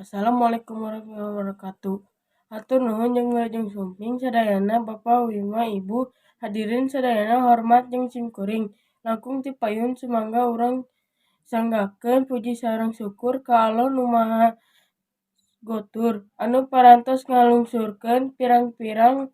Assalamualaikum warahmatullahi wabarakatuh. Hatur nuhun jeung wilujeng sumping sadayana Bapak Wima Ibu hadirin sadayana hormat jeung simkuring. Langkung ti payun sumangga urang sanggakeun puji sareng syukur ka Allah nu Maha Gotur anu parantos ngalungsurkeun pirang-pirang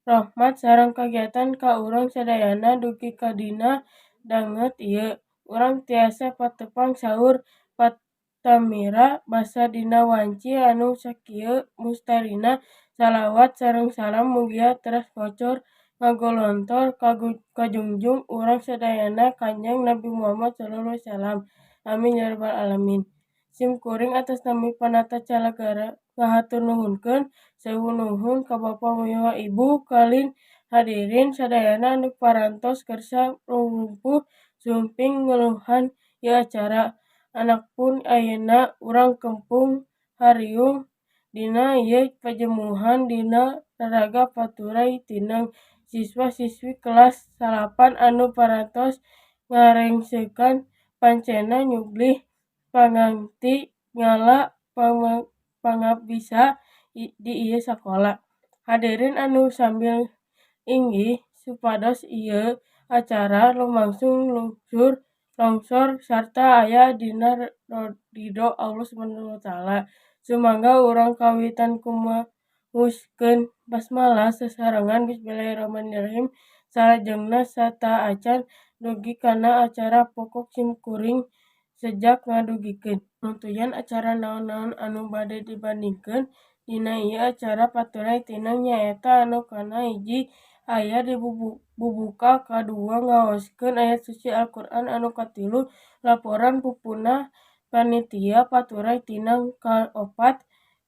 rahmat sareng kagiatan ka urang sadayana dugi ka dina dangeut ieu. Urang tiasa patepang saur patamira basa dina wanci anu sakieu mustarina shalawat sareng salam mugia teras ngocor ngagolontor kajungjung urang sadayana Kanjeng Nabi Muhammad SAW. Amin ya rabbal alamin. Simkuring atas nami Panata Calagara ngahatur nuhunkeun sewu nuhun ka Bapak Wima Ibu kalin hadirin sadayana anu parantos kersa rumpuh sumping ngeuluhan ieu acara. Anakpun ayeuna urang kempung hariung dina ieu pajemuhan dina raraga paturai tineng siswa-siswi kelas 8 anu parantos ngarengsekan pancena nyublih pangangti ngala pangabisa di ieu sakola. Hadirin anu sambil inggih supados ieu acara lumangsung longsor sarta aya dina ridho Allah SWT. Sumangga urang kawitan kumaoskeun basmalah sasarengan Bismillahirrahmanirrahim salajengna sarta acan dugi kana acara pokok simkuring sajak ngadugikeun. Nutujan acara naon-naon anu bade dibandingkeun dina ieu acara paturai tineng nyaeta anu kana hiji aya di bubuka, kadua ngaoskeun ayat suci Al-Qur'an, anu katilu laporan pupunah panitia paturai tineng, kaopat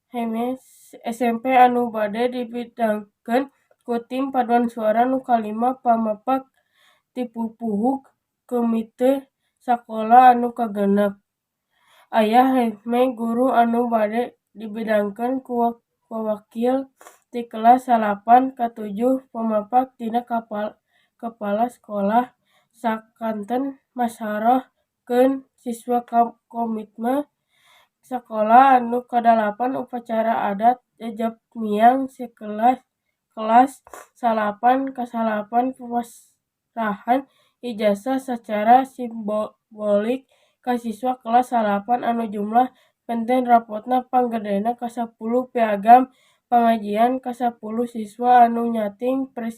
heme SMP anu bade dibidangkeun ku tim paduan suara, nu kalima pamapak ti pupuhug komite sakola, anu kagenep aya heme guru anu bade dibidangkeun ku wawakil ti kelas 8, katujuh pamapak tina kepala sekolah, sakanten masyarohkeun siswa komite sakola, anu kadalapan upacara adat jajab miang kelas 9-9 pasrahan ijazah sacara simbolik ka siswa kelas 8 anu jumlah penten rapotna panggedena kasapuluh piagam pangajian kasapuluh siswa anu nyating